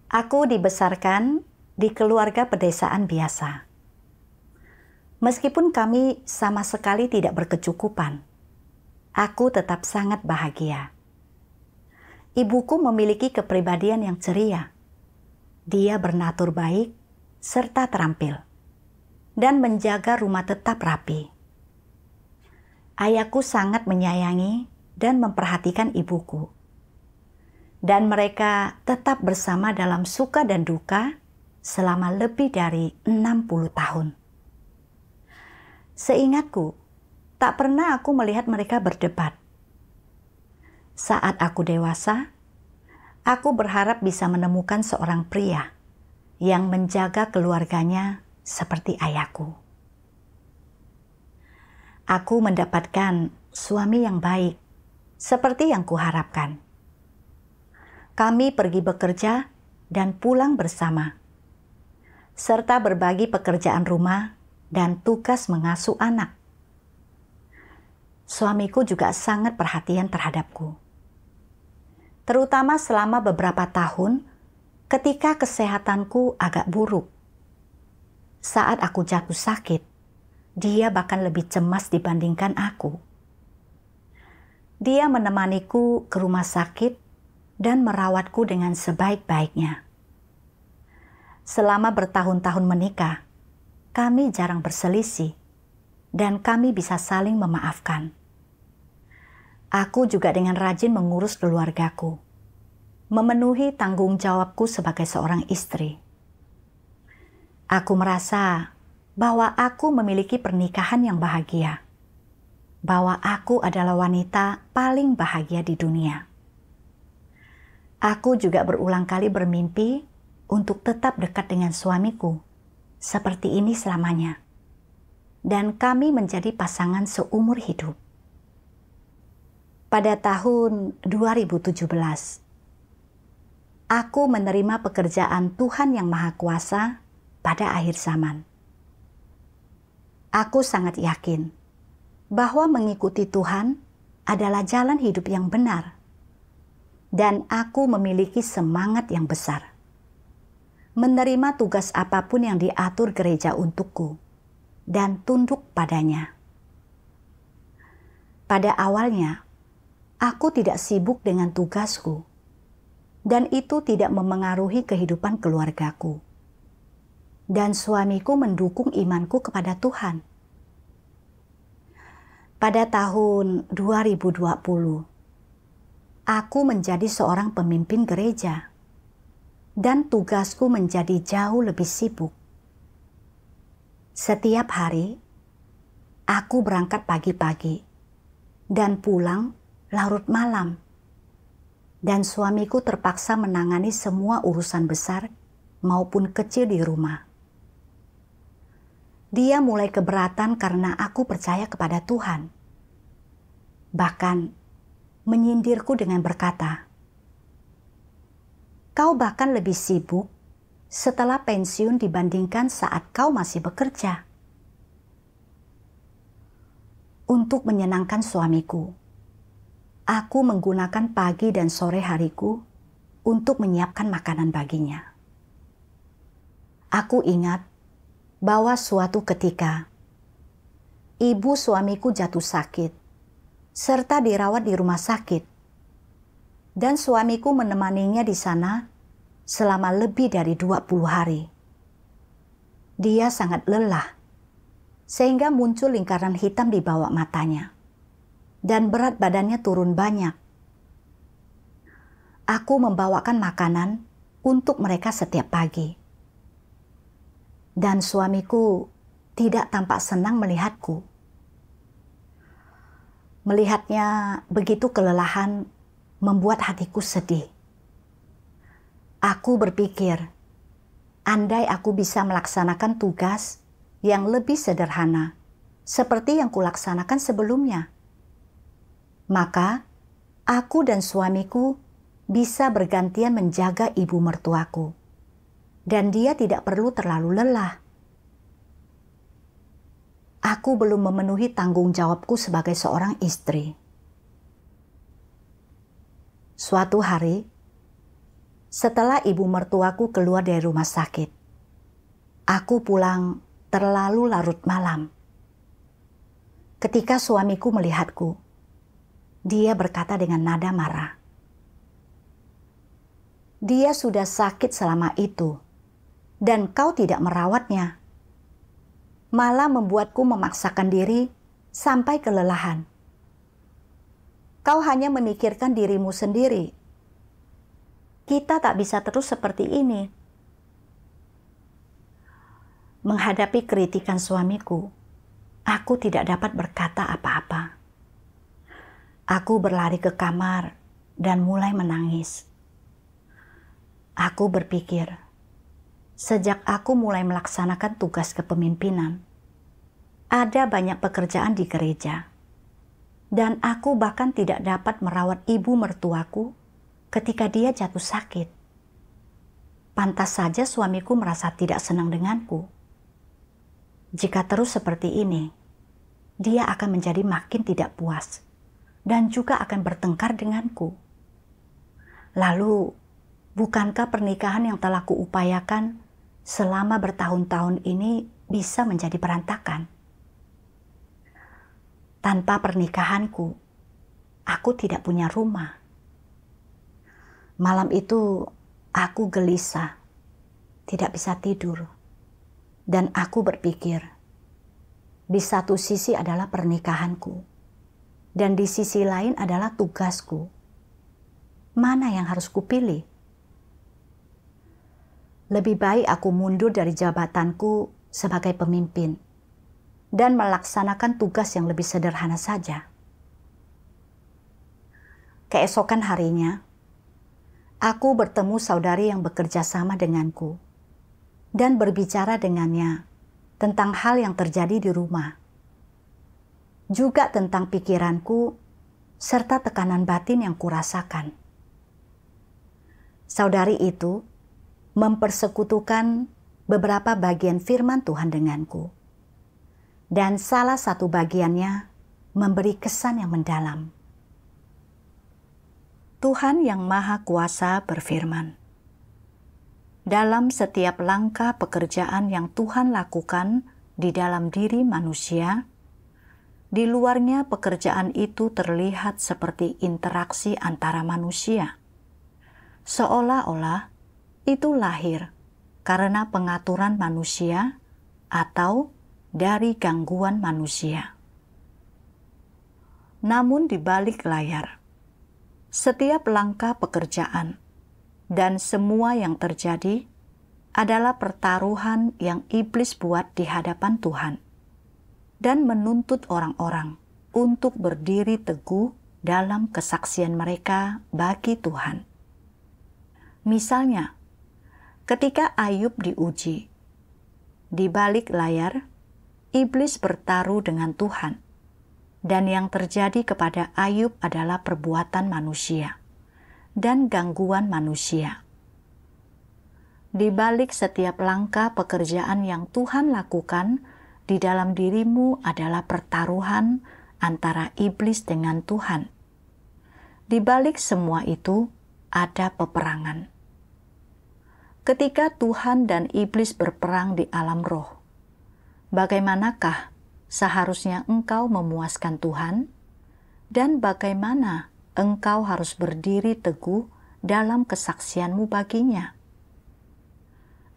Aku dibesarkan di keluarga pedesaan biasa. Meskipun kami sama sekali tidak berkecukupan, aku tetap sangat bahagia. Ibuku memiliki kepribadian yang ceria. Dia bernatur baik serta terampil dan menjaga rumah tetap rapi. Ayahku sangat menyayangi dan memperhatikan ibuku. Dan mereka tetap bersama dalam suka dan duka selama lebih dari 60 tahun. Seingatku, tak pernah aku melihat mereka berdebat. Saat aku dewasa, aku berharap bisa menemukan seorang pria yang menjaga keluarganya seperti ayahku. Aku mendapatkan suami yang baik, seperti yang kuharapkan. Kami pergi bekerja dan pulang bersama, serta berbagi pekerjaan rumah dan tugas mengasuh anak. Suamiku juga sangat perhatian terhadapku, terutama selama beberapa tahun ketika kesehatanku agak buruk. Saat aku jatuh sakit, dia bahkan lebih cemas dibandingkan aku. Dia menemaniku ke rumah sakit dan merawatku dengan sebaik-baiknya. Selama bertahun-tahun menikah, kami jarang berselisih dan kami bisa saling memaafkan. Aku juga dengan rajin mengurus keluargaku, memenuhi tanggung jawabku sebagai seorang istri. Aku merasa bahwa aku memiliki pernikahan yang bahagia, bahwa aku adalah wanita paling bahagia di dunia. Aku juga berulang kali bermimpi untuk tetap dekat dengan suamiku, seperti ini selamanya. Dan kami menjadi pasangan seumur hidup. Pada tahun 2017, aku menerima pekerjaan Tuhan Yang Maha Kuasa pada akhir zaman. Aku sangat yakin bahwa mengikuti Tuhan adalah jalan hidup yang benar. Dan aku memiliki semangat yang besar. Menerima tugas apapun yang diatur gereja untukku dan tunduk padanya. Pada awalnya, aku tidak sibuk dengan tugasku dan itu tidak memengaruhi kehidupan keluargaku. Dan suamiku mendukung imanku kepada Tuhan. Pada tahun 2020, aku menjadi seorang pemimpin gereja dan tugasku menjadi jauh lebih sibuk. Setiap hari, aku berangkat pagi-pagi dan pulang larut malam. Dan suamiku terpaksa menangani semua urusan besar maupun kecil di rumah. Dia mulai keberatan karena aku percaya kepada Tuhan. Bahkan menyindirku dengan berkata, "Kau bahkan lebih sibuk setelah pensiun dibandingkan saat kau masih bekerja." Untuk menyenangkan suamiku, aku menggunakan pagi dan sore hariku untuk menyiapkan makanan baginya. Aku ingat bahwa suatu ketika, ibu suamiku jatuh sakit, serta dirawat di rumah sakit. Dan suamiku menemaninya di sana selama lebih dari 20 hari. Dia sangat lelah, sehingga muncul lingkaran hitam di bawah matanya. Dan berat badannya turun banyak. Aku membawakan makanan untuk mereka setiap pagi. Dan suamiku tidak tampak senang melihatku. Melihatnya begitu kelelahan membuat hatiku sedih. Aku berpikir, andai aku bisa melaksanakan tugas yang lebih sederhana, seperti yang kulaksanakan sebelumnya, maka aku dan suamiku bisa bergantian menjaga ibu mertuaku. Dan dia tidak perlu terlalu lelah. Aku belum memenuhi tanggung jawabku sebagai seorang istri. Suatu hari, setelah ibu mertuaku keluar dari rumah sakit. Aku pulang terlalu larut malam. Ketika suamiku melihatku, dia berkata dengan nada marah, "Dia sudah sakit selama itu, dan kau tidak merawatnya. Malah membuatku memaksakan diri sampai kelelahan. Kau hanya memikirkan dirimu sendiri. Kita tak bisa terus seperti ini." Menghadapi kritikan suamiku, aku tidak dapat berkata apa-apa. Aku berlari ke kamar dan mulai menangis. Aku berpikir, sejak aku mulai melaksanakan tugas kepemimpinan, ada banyak pekerjaan di gereja, dan aku bahkan tidak dapat merawat ibu mertuaku ketika dia jatuh sakit. Pantas saja suamiku merasa tidak senang denganku. Jika terus seperti ini, dia akan menjadi makin tidak puas dan juga akan bertengkar denganku. Lalu, bukankah pernikahan yang telah kuupayakan selama bertahun-tahun ini bisa menjadi berantakan? Tanpa pernikahanku, aku tidak punya rumah. Malam itu, aku gelisah, tidak bisa tidur. Dan aku berpikir, di satu sisi adalah pernikahanku, dan di sisi lain adalah tugasku. Mana yang harus kupilih? Lebih baik aku mundur dari jabatanku sebagai pemimpin dan melaksanakan tugas yang lebih sederhana saja. Keesokan harinya, aku bertemu saudari yang bekerja sama denganku dan berbicara dengannya tentang hal yang terjadi di rumah, juga tentang pikiranku serta tekanan batin yang kurasakan. Saudari itu mempersekutukan beberapa bagian firman Tuhan denganku, dan salah satu bagiannya memberi kesan yang mendalam. Tuhan yang Maha Kuasa berfirman, dalam setiap langkah pekerjaan yang Tuhan lakukan di dalam diri manusia, di luarnya pekerjaan itu terlihat seperti interaksi antara manusia. Seolah-olah itu lahir karena pengaturan manusia atau dari gangguan manusia. Namun di balik layar, setiap langkah pekerjaan dan semua yang terjadi adalah pertaruhan yang iblis buat di hadapan Tuhan dan menuntut orang-orang untuk berdiri teguh dalam kesaksian mereka bagi Tuhan. Misalnya, ketika Ayub diuji, di balik layar, iblis bertaruh dengan Tuhan, dan yang terjadi kepada Ayub adalah perbuatan manusia dan gangguan manusia. Di balik setiap langkah pekerjaan yang Tuhan lakukan di dalam dirimu adalah pertaruhan antara iblis dengan Tuhan. Di balik semua itu ada peperangan. Ketika Tuhan dan iblis berperang di alam roh, bagaimanakah seharusnya engkau memuaskan Tuhan, dan bagaimana engkau harus berdiri teguh dalam kesaksianmu baginya?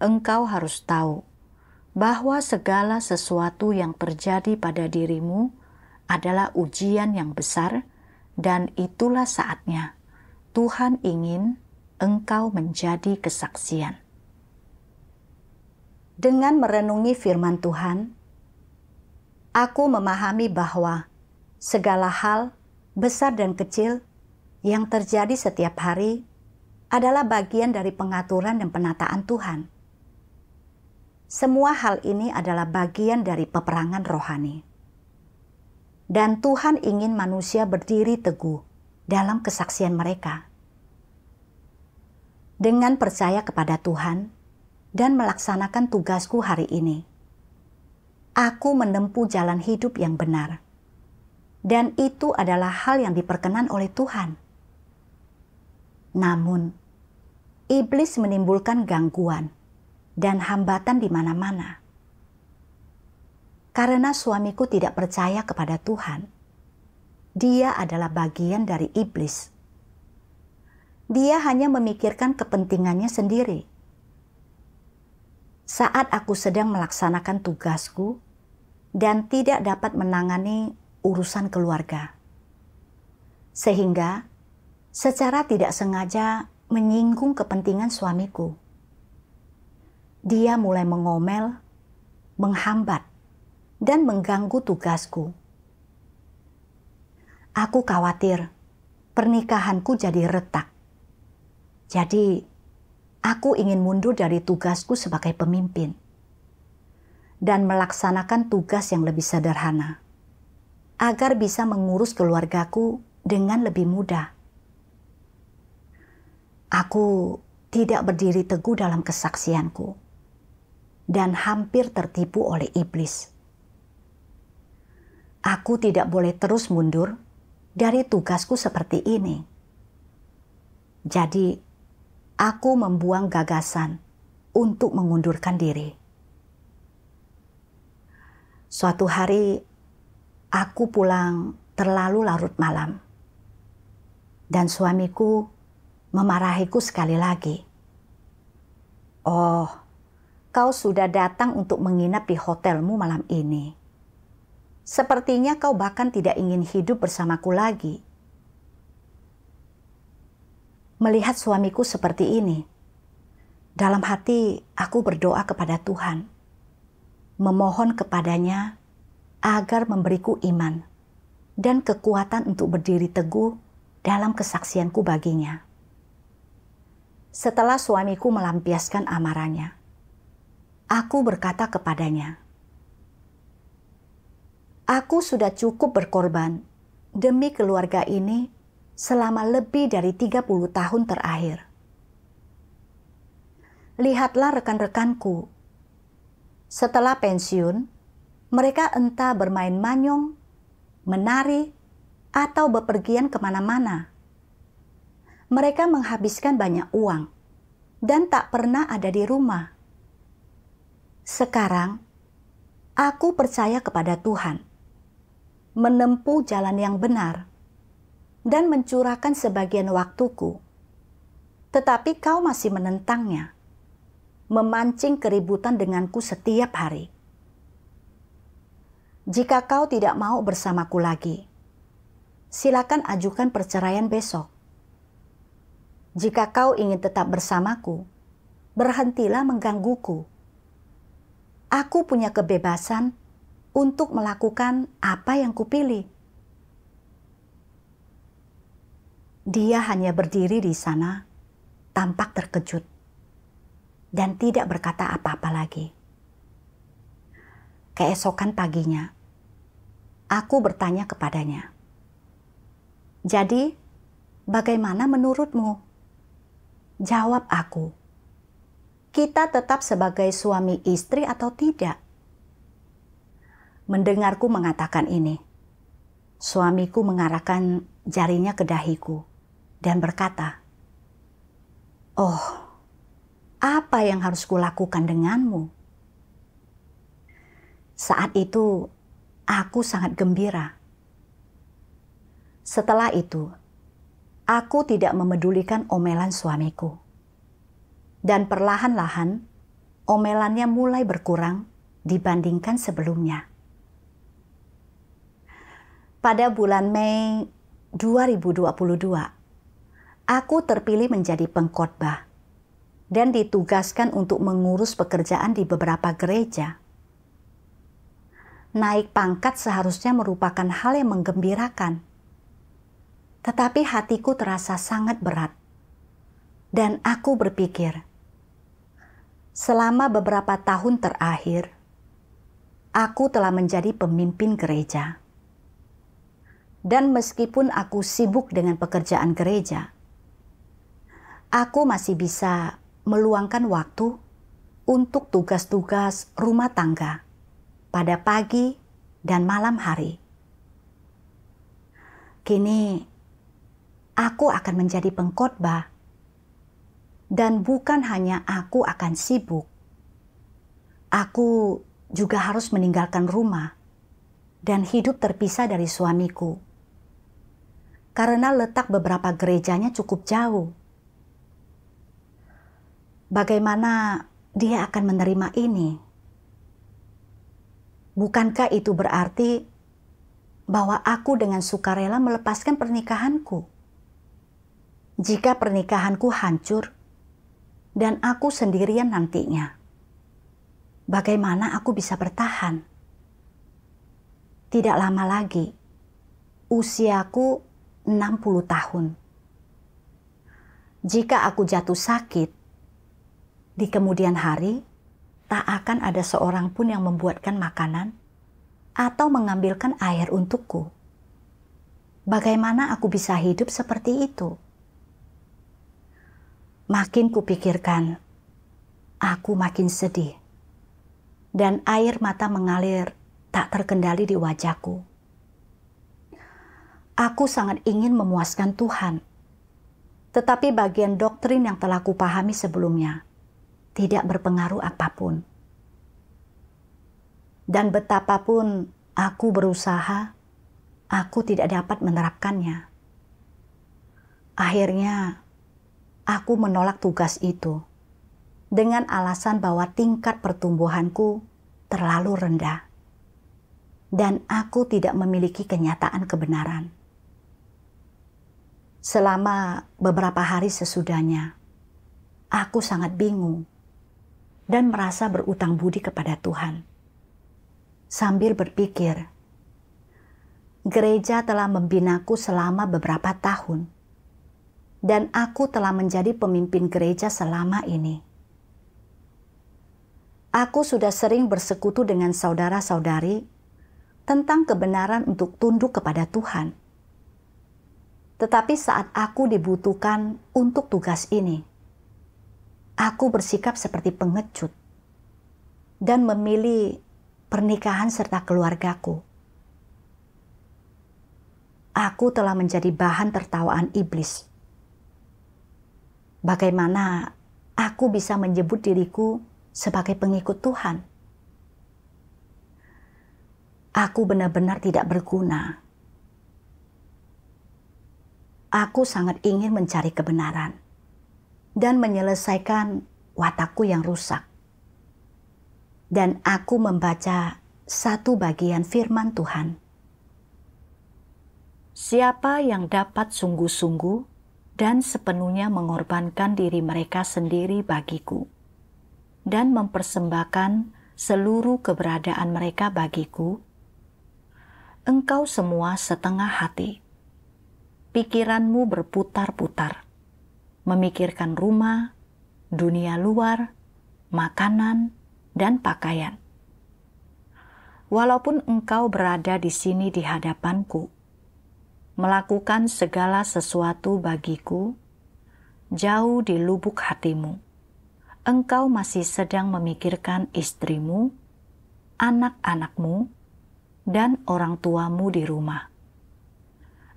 Engkau harus tahu bahwa segala sesuatu yang terjadi pada dirimu adalah ujian yang besar, dan itulah saatnya Tuhan ingin engkau menjadi kesaksian. Dengan merenungi firman Tuhan, aku memahami bahwa segala hal, besar dan kecil, yang terjadi setiap hari adalah bagian dari pengaturan dan penataan Tuhan. Semua hal ini adalah bagian dari peperangan rohani. Dan Tuhan ingin manusia berdiri teguh dalam kesaksian mereka. Dengan percaya kepada Tuhan dan melaksanakan tugasku hari ini, aku menempuh jalan hidup yang benar. Dan itu adalah hal yang diperkenan oleh Tuhan. Namun, iblis menimbulkan gangguan dan hambatan di mana-mana. Karena suamiku tidak percaya kepada Tuhan, dia adalah bagian dari iblis. Dia hanya memikirkan kepentingannya sendiri. Saat aku sedang melaksanakan tugasku dan tidak dapat menangani urusan keluarga, sehingga secara tidak sengaja menyinggung kepentingan suamiku, dia mulai mengomel, menghambat, dan mengganggu tugasku. Aku khawatir pernikahanku jadi retak. Jadi, aku ingin mundur dari tugasku sebagai pemimpin dan melaksanakan tugas yang lebih sederhana agar bisa mengurus keluargaku dengan lebih mudah. Aku tidak berdiri teguh dalam kesaksianku dan hampir tertipu oleh iblis. Aku tidak boleh terus mundur dari tugasku seperti ini. Jadi, aku membuang gagasan untuk mengundurkan diri. Suatu hari, aku pulang terlalu larut malam, dan suamiku memarahiku sekali lagi. "Oh, kau sudah datang untuk menginap di hotelmu malam ini. Sepertinya kau bahkan tidak ingin hidup bersamaku lagi." Melihat suamiku seperti ini, dalam hati aku berdoa kepada Tuhan, memohon kepadanya agar memberiku iman dan kekuatan untuk berdiri teguh dalam kesaksianku baginya. Setelah suamiku melampiaskan amarahnya, aku berkata kepadanya, "Aku sudah cukup berkorban demi keluarga ini selama lebih dari 30 tahun terakhir. Lihatlah rekan-rekanku. Setelah pensiun, mereka entah bermain manyong, menari, atau bepergian kemana-mana. Mereka menghabiskan banyak uang dan tak pernah ada di rumah. Sekarang, aku percaya kepada Tuhan, menempuh jalan yang benar, dan mencurahkan sebagian waktuku. Tetapi kau masih menentangnya, memancing keributan denganku setiap hari. Jika kau tidak mau bersamaku lagi, silakan ajukan perceraian besok. Jika kau ingin tetap bersamaku, berhentilah menggangguku. Aku punya kebebasan untuk melakukan apa yang kupilih." Dia hanya berdiri di sana, tampak terkejut, dan tidak berkata apa-apa lagi. Keesokan paginya, aku bertanya kepadanya, "Jadi, bagaimana menurutmu?" Jawab aku, "Kita tetap sebagai suami istri atau tidak?" Mendengarku mengatakan ini, suamiku mengarahkan jarinya ke dahiku dan berkata, "Oh, apa yang harus kulakukan denganmu?" Saat itu, aku sangat gembira. Setelah itu, aku tidak memedulikan omelan suamiku. Dan perlahan-lahan, omelannya mulai berkurang dibandingkan sebelumnya. Pada bulan Mei 2022, aku terpilih menjadi pengkhotbah dan ditugaskan untuk mengurus pekerjaan di beberapa gereja. Naik pangkat seharusnya merupakan hal yang menggembirakan. Tetapi hatiku terasa sangat berat. Dan aku berpikir, selama beberapa tahun terakhir, aku telah menjadi pemimpin gereja. Dan meskipun aku sibuk dengan pekerjaan gereja, aku masih bisa meluangkan waktu untuk tugas-tugas rumah tangga pada pagi dan malam hari. Kini, aku akan menjadi pengkhotbah. Dan bukan hanya aku akan sibuk, aku juga harus meninggalkan rumah dan hidup terpisah dari suamiku. Karena letak beberapa gerejanya cukup jauh. Bagaimana dia akan menerima ini? Bukankah itu berarti bahwa aku dengan sukarela melepaskan pernikahanku? Jika pernikahanku hancur dan aku sendirian nantinya, bagaimana aku bisa bertahan? Tidak lama lagi, usiaku 60 tahun. Jika aku jatuh sakit, di kemudian hari tak akan ada seorang pun yang membuatkan makanan atau mengambilkan air untukku. Bagaimana aku bisa hidup seperti itu? Makin kupikirkan, aku makin sedih. Dan air mata mengalir tak terkendali di wajahku. Aku sangat ingin memuaskan Tuhan. Tetapi bagian doktrin yang telah kupahami sebelumnya tidak berpengaruh apapun. Dan betapapun aku berusaha, aku tidak dapat menerapkannya. Akhirnya, aku menolak tugas itu dengan alasan bahwa tingkat pertumbuhanku terlalu rendah dan aku tidak memiliki kenyataan kebenaran. Selama beberapa hari sesudahnya, aku sangat bingung dan merasa berutang budi kepada Tuhan. Sambil berpikir, gereja telah membinaku selama beberapa tahun, dan aku telah menjadi pemimpin gereja selama ini. Aku sudah sering bersekutu dengan saudara-saudari tentang kebenaran untuk tunduk kepada Tuhan. Tetapi saat aku dibutuhkan untuk tugas ini, aku bersikap seperti pengecut dan memilih pernikahan serta keluargaku. Aku telah menjadi bahan tertawaan iblis. Bagaimana aku bisa menyebut diriku sebagai pengikut Tuhan? Aku benar-benar tidak berguna. Aku sangat ingin mencari kebenaran dan menyelesaikan watakku yang rusak. Dan aku membaca satu bagian firman Tuhan. Siapa yang dapat sungguh-sungguh dan sepenuhnya mengorbankan diri mereka sendiri bagiku dan mempersembahkan seluruh keberadaan mereka bagiku, engkau semua setengah hati. Pikiranmu berputar-putar, memikirkan rumah, dunia luar, makanan, dan pakaian. Walaupun engkau berada di sini di hadapanku, melakukan segala sesuatu bagiku, jauh di lubuk hatimu, engkau masih sedang memikirkan istrimu, anak-anakmu, dan orang tuamu di rumah.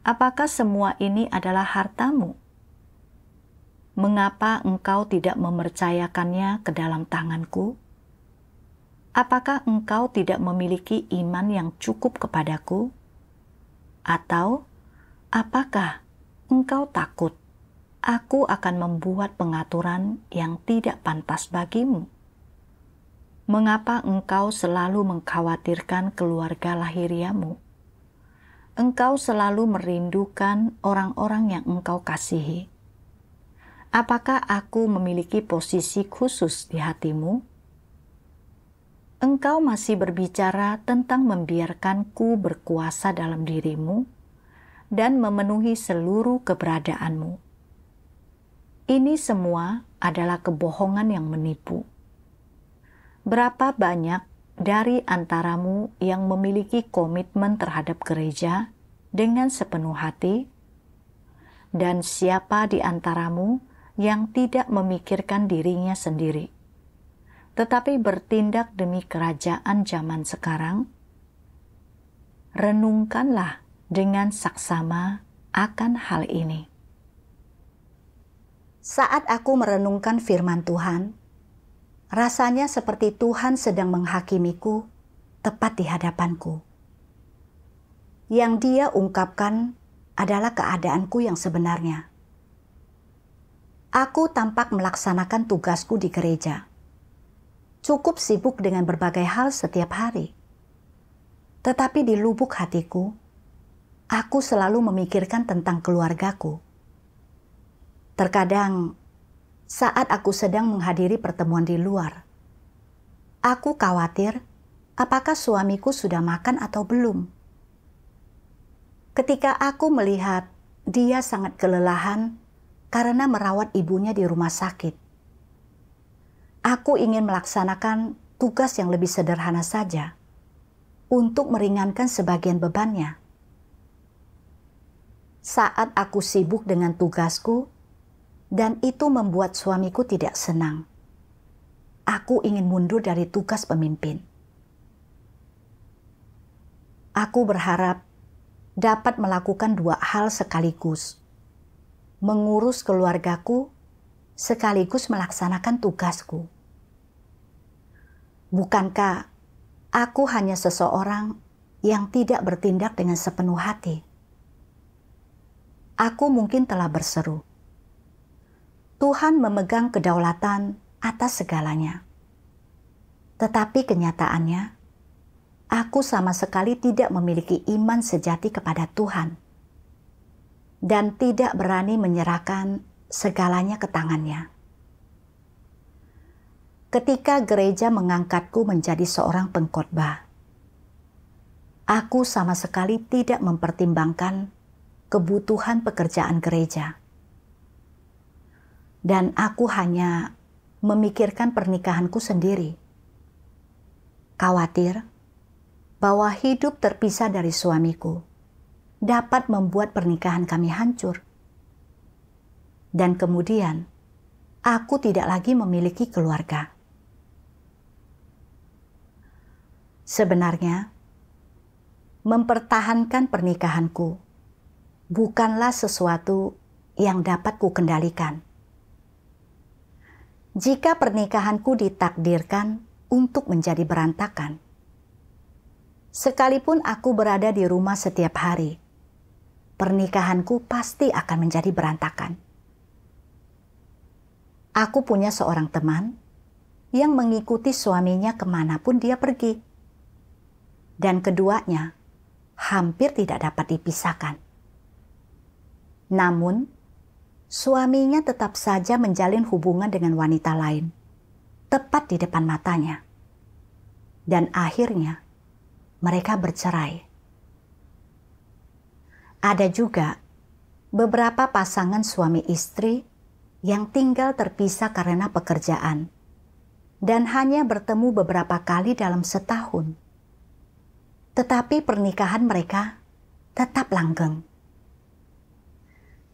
Apakah semua ini adalah hartamu? Mengapa engkau tidak mempercayakannya ke dalam tanganku? Apakah engkau tidak memiliki iman yang cukup kepadaku? Atau apakah engkau takut aku akan membuat pengaturan yang tidak pantas bagimu? Mengapa engkau selalu mengkhawatirkan keluarga lahiriamu? Engkau selalu merindukan orang-orang yang engkau kasihi. Apakah aku memiliki posisi khusus di hatimu? Engkau masih berbicara tentang membiarkanku berkuasa dalam dirimu dan memenuhi seluruh keberadaanmu. Ini semua adalah kebohongan yang menipu. Berapa banyak dari antaramu yang memiliki komitmen terhadap gereja dengan sepenuh hati, dan siapa di antaramu yang tidak memikirkan dirinya sendiri, tetapi bertindak demi kerajaan zaman sekarang? Renungkanlah dengan saksama akan hal ini. Saat aku merenungkan firman Tuhan, rasanya seperti Tuhan sedang menghakimiku tepat di hadapanku. Yang Dia ungkapkan adalah keadaanku yang sebenarnya. Aku tampak melaksanakan tugasku di gereja. Cukup sibuk dengan berbagai hal setiap hari. Tetapi di lubuk hatiku, aku selalu memikirkan tentang keluargaku. Terkadang, saat aku sedang menghadiri pertemuan di luar, aku khawatir apakah suamiku sudah makan atau belum. Ketika aku melihat dia sangat kelelahan karena merawat ibunya di rumah sakit, aku ingin melaksanakan tugas yang lebih sederhana saja untuk meringankan sebagian bebannya. Saat aku sibuk dengan tugasku, dan itu membuat suamiku tidak senang, aku ingin mundur dari tugas pemimpin. Aku berharap dapat melakukan dua hal sekaligus, mengurus keluargaku sekaligus melaksanakan tugasku. Bukankah aku hanya seseorang yang tidak bertindak dengan sepenuh hati? Aku mungkin telah berseru, Tuhan memegang kedaulatan atas segalanya. Tetapi kenyataannya, aku sama sekali tidak memiliki iman sejati kepada Tuhan dan tidak berani menyerahkan segalanya ke tangannya. Ketika gereja mengangkatku menjadi seorang pengkhotbah, aku sama sekali tidak mempertimbangkan kebutuhan pekerjaan gereja. Dan aku hanya memikirkan pernikahanku sendiri. Khawatir bahwa hidup terpisah dari suamiku dapat membuat pernikahan kami hancur. Dan kemudian, aku tidak lagi memiliki keluarga. Sebenarnya, mempertahankan pernikahanku bukanlah sesuatu yang dapat kukendalikan. Jika pernikahanku ditakdirkan untuk menjadi berantakan, sekalipun aku berada di rumah setiap hari, pernikahanku pasti akan menjadi berantakan. Aku punya seorang teman yang mengikuti suaminya kemanapun dia pergi, dan keduanya hampir tidak dapat dipisahkan. Namun, suaminya tetap saja menjalin hubungan dengan wanita lain, tepat di depan matanya. Dan akhirnya, mereka bercerai. Ada juga beberapa pasangan suami istri yang tinggal terpisah karena pekerjaan, dan hanya bertemu beberapa kali dalam setahun. Tetapi pernikahan mereka tetap langgeng.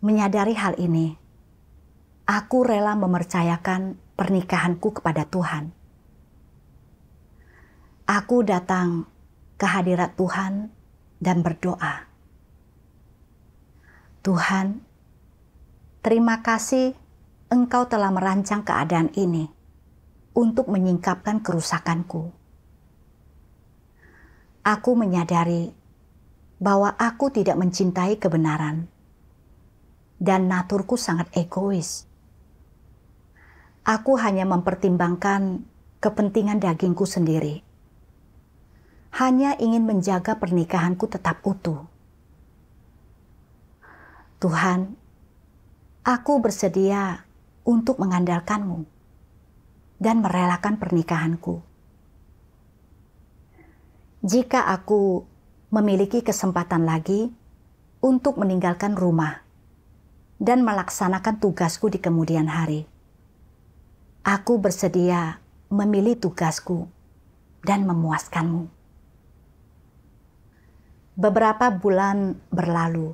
Menyadari hal ini, aku rela mempercayakan pernikahanku kepada Tuhan. Aku datang ke hadirat Tuhan dan berdoa. Tuhan, terima kasih Engkau telah merancang keadaan ini untuk menyingkapkan kerusakanku. Aku menyadari bahwa aku tidak mencintai kebenaran dan naturku sangat egois. Aku hanya mempertimbangkan kepentingan dagingku sendiri. Hanya ingin menjaga pernikahanku tetap utuh. Tuhan, aku bersedia untuk mengandalkan-Mu dan merelakan pernikahanku. Jika aku memiliki kesempatan lagi untuk meninggalkan rumah dan melaksanakan tugasku di kemudian hari, aku bersedia memilih tugasku dan memuaskan-Mu. Beberapa bulan berlalu,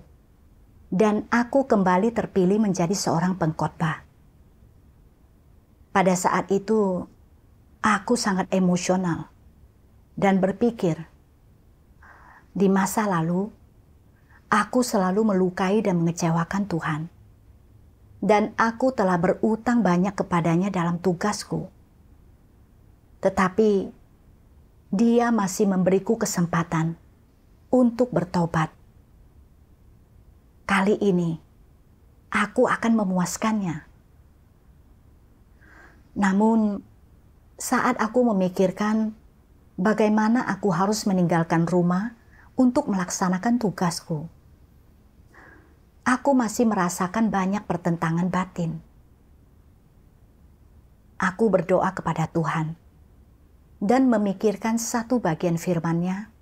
dan aku kembali terpilih menjadi seorang pengkhotbah. Pada saat itu, aku sangat emosional dan berpikir, di masa lalu, aku selalu melukai dan mengecewakan Tuhan. dan aku telah berutang banyak kepadanya dalam tugasku. Tetapi dia masih memberiku kesempatan untuk bertobat. Kali ini aku akan memuaskannya. Namun, saat aku memikirkan bagaimana aku harus meninggalkan rumah untuk melaksanakan tugasku, aku masih merasakan banyak pertentangan batin. Aku berdoa kepada Tuhan dan memikirkan satu bagian firman-Nya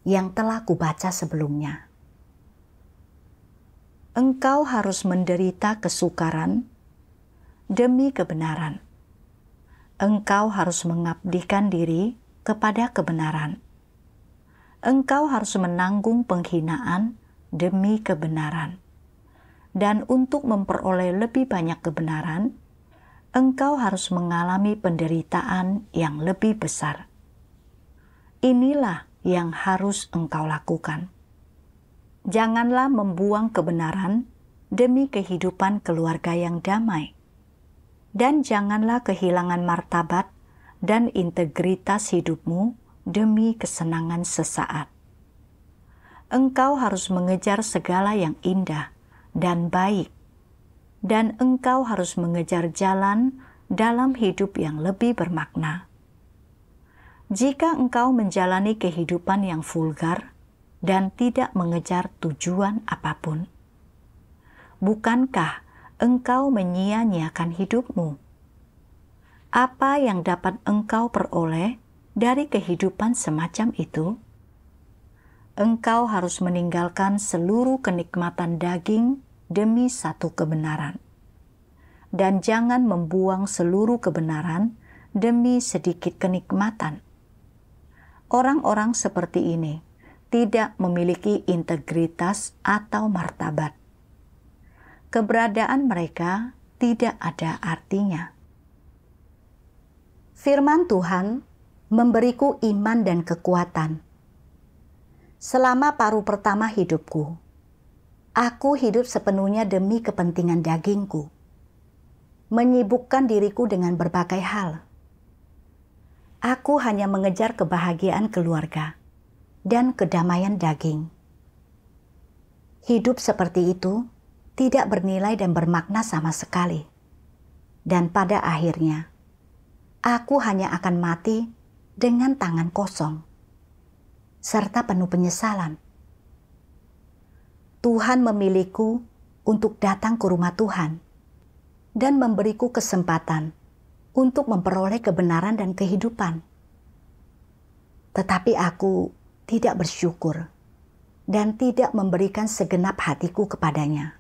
yang telah kubaca sebelumnya. Engkau harus menderita kesukaran demi kebenaran. Engkau harus mengabdikan diri kepada kebenaran. Engkau harus menanggung penghinaan demi kebenaran. Dan untuk memperoleh lebih banyak kebenaran, engkau harus mengalami penderitaan yang lebih besar. Inilah yang harus engkau lakukan. Janganlah membuang kebenaran demi kehidupan keluarga yang damai. Dan janganlah kehilangan martabat dan integritas hidupmu demi kesenangan sesaat. Engkau harus mengejar segala yang indah dan baik, dan engkau harus mengejar jalan dalam hidup yang lebih bermakna. Jika engkau menjalani kehidupan yang vulgar dan tidak mengejar tujuan apapun, bukankah engkau menyia-nyiakan hidupmu? Apa yang dapat engkau peroleh dari kehidupan semacam itu? Engkau harus meninggalkan seluruh kenikmatan daging demi satu kebenaran. Dan jangan membuang seluruh kebenaran demi sedikit kenikmatan. Orang-orang seperti ini tidak memiliki integritas atau martabat. Keberadaan mereka tidak ada artinya. Firman Tuhan memberiku iman dan kekuatan. Selama paruh pertama hidupku, aku hidup sepenuhnya demi kepentingan dagingku, menyibukkan diriku dengan berbagai hal. Aku hanya mengejar kebahagiaan keluarga dan kedamaian daging. Hidup seperti itu tidak bernilai dan bermakna sama sekali. Dan pada akhirnya, aku hanya akan mati dengan tangan kosong, serta penuh penyesalan. Tuhan memilihku untuk datang ke rumah Tuhan dan memberiku kesempatan untuk memperoleh kebenaran dan kehidupan. Tetapi aku tidak bersyukur dan tidak memberikan segenap hatiku kepadanya.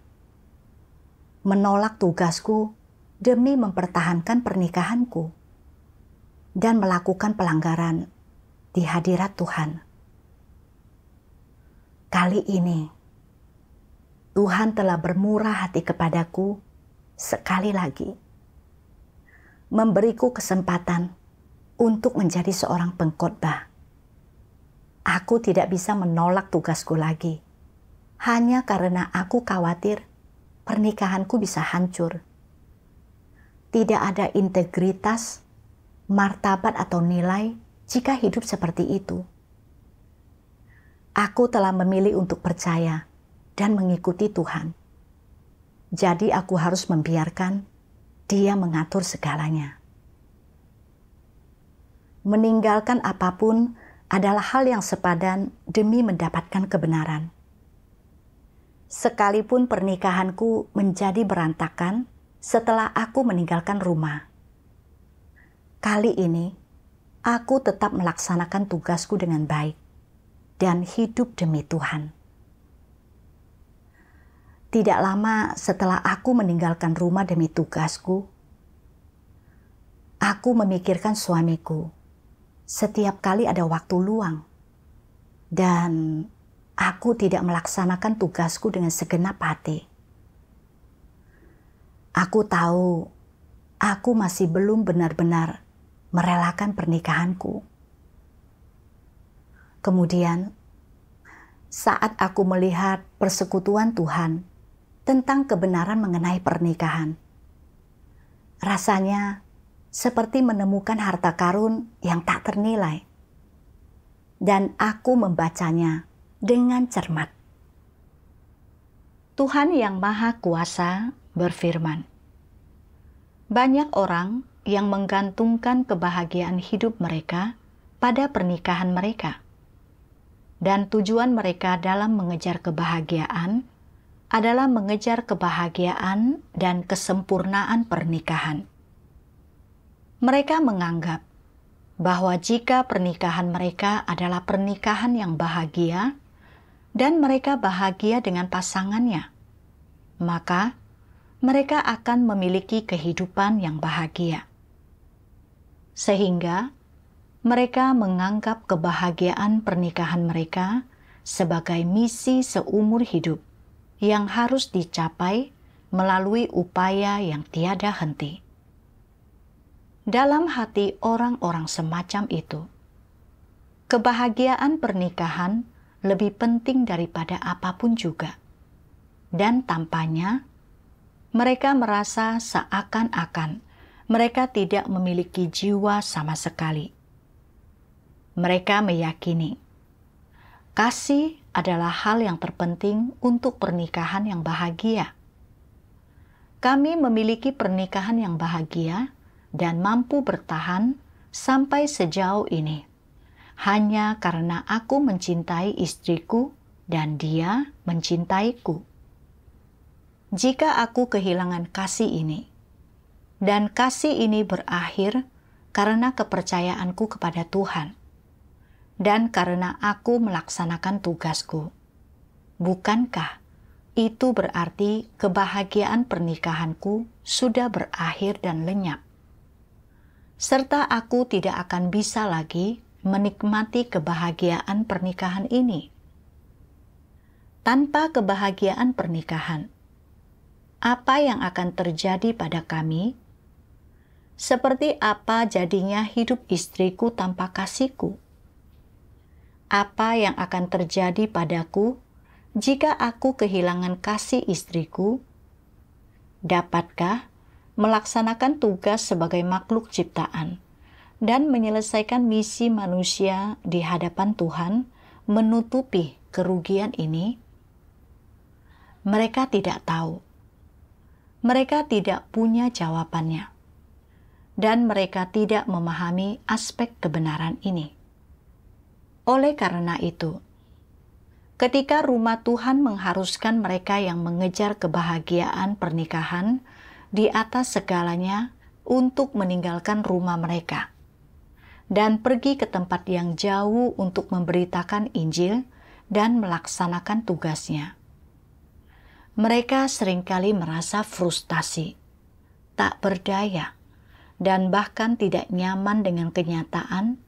Menolak tugasku demi mempertahankan pernikahanku dan melakukan pelanggaran di hadirat Tuhan. Kali ini, Tuhan telah bermurah hati kepadaku sekali lagi, memberiku kesempatan untuk menjadi seorang pengkhotbah. Aku tidak bisa menolak tugasku lagi, hanya karena aku khawatir pernikahanku bisa hancur. Tidak ada integritas, martabat atau nilai jika hidup seperti itu. Aku telah memilih untuk percaya dan mengikuti Tuhan. Jadi aku harus membiarkan Dia mengatur segalanya. Meninggalkan apapun adalah hal yang sepadan demi mendapatkan kebenaran. Sekalipun pernikahanku menjadi berantakan setelah aku meninggalkan rumah, kali ini aku tetap melaksanakan tugasku dengan baik dan hidup demi Tuhan. Tidak lama setelah aku meninggalkan rumah demi tugasku, aku memikirkan suamiku setiap kali ada waktu luang, dan aku tidak melaksanakan tugasku dengan segenap hati. Aku tahu aku masih belum benar-benar merelakan pernikahanku. Kemudian, saat aku melihat persekutuan Tuhan tentang kebenaran mengenai pernikahan. Rasanya seperti menemukan harta karun yang tak ternilai. Dan aku membacanya dengan cermat. Tuhan yang Maha Kuasa berfirman, banyak orang yang menggantungkan kebahagiaan hidup mereka pada pernikahan mereka. Dan tujuan mereka dalam mengejar kebahagiaan adalah mengejar kebahagiaan dan kesempurnaan pernikahan. Mereka menganggap bahwa jika pernikahan mereka adalah pernikahan yang bahagia dan mereka bahagia dengan pasangannya, maka mereka akan memiliki kehidupan yang bahagia. Sehingga mereka menganggap kebahagiaan pernikahan mereka sebagai misi seumur hidup yang harus dicapai melalui upaya yang tiada henti. Dalam hati orang-orang semacam itu, kebahagiaan pernikahan lebih penting daripada apapun juga. Dan tampaknya, mereka merasa seakan-akan mereka tidak memiliki jiwa sama sekali. Mereka meyakini kasih adalah hal yang terpenting untuk pernikahan yang bahagia. Kami memiliki pernikahan yang bahagia dan mampu bertahan sampai sejauh ini hanya karena aku mencintai istriku dan dia mencintaiku. Jika aku kehilangan kasih ini, dan kasih ini berakhir karena kepercayaanku kepada Tuhan, dan karena aku melaksanakan tugasku, bukankah itu berarti kebahagiaan pernikahanku sudah berakhir dan lenyap? Serta aku tidak akan bisa lagi menikmati kebahagiaan pernikahan ini. Tanpa kebahagiaan pernikahan, apa yang akan terjadi pada kami? Seperti apa jadinya hidup istriku tanpa kasihku? Apa yang akan terjadi padaku jika aku kehilangan kasih istriku? Dapatkah melaksanakan tugas sebagai makhluk ciptaan dan menyelesaikan misi manusia di hadapan Tuhan menutupi kerugian ini? Mereka tidak tahu. Mereka tidak punya jawabannya. Dan mereka tidak memahami aspek kebenaran ini. Oleh karena itu, ketika rumah Tuhan mengharuskan mereka yang mengejar kebahagiaan pernikahan di atas segalanya untuk meninggalkan rumah mereka dan pergi ke tempat yang jauh untuk memberitakan Injil dan melaksanakan tugasnya, mereka seringkali merasa frustasi, tak berdaya, dan bahkan tidak nyaman dengan kenyataan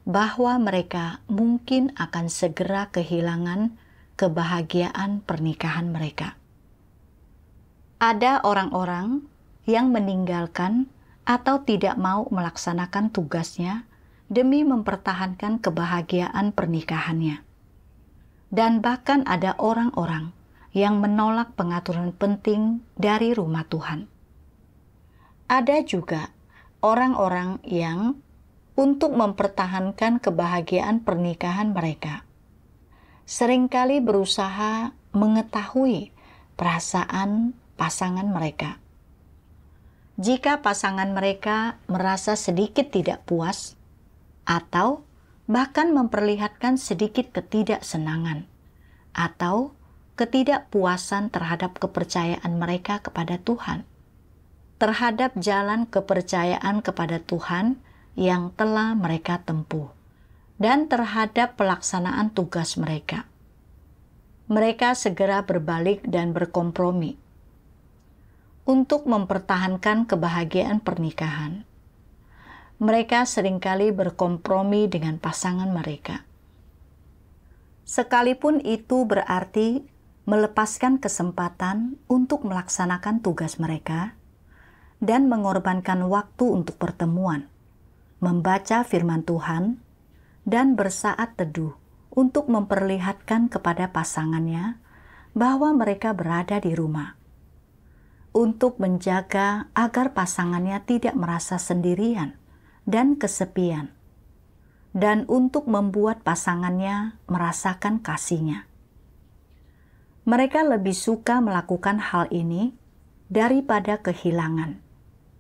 bahwa mereka mungkin akan segera kehilangan kebahagiaan pernikahan mereka. Ada orang-orang yang meninggalkan atau tidak mau melaksanakan tugasnya demi mempertahankan kebahagiaan pernikahannya. Dan bahkan ada orang-orang yang menolak pengaturan penting dari rumah Tuhan. Ada juga orang-orang yang untuk mempertahankan kebahagiaan pernikahan mereka, seringkali berusaha mengetahui perasaan pasangan mereka. Jika pasangan mereka merasa sedikit tidak puas, atau bahkan memperlihatkan sedikit ketidaksenangan, atau ketidakpuasan terhadap kepercayaan mereka kepada Tuhan, terhadap jalan kepercayaan kepada Tuhan yang telah mereka tempuh, dan terhadap pelaksanaan tugas mereka. Mereka segera berbalik dan berkompromi untuk mempertahankan kebahagiaan pernikahan. Mereka seringkali berkompromi dengan pasangan mereka. Sekalipun itu berarti melepaskan kesempatan untuk melaksanakan tugas mereka dan mengorbankan waktu untuk pertemuan, membaca firman Tuhan, dan bersaat teduh untuk memperlihatkan kepada pasangannya bahwa mereka berada di rumah untuk menjaga agar pasangannya tidak merasa sendirian dan kesepian, dan untuk membuat pasangannya merasakan kasihnya. Mereka lebih suka melakukan hal ini daripada kehilangan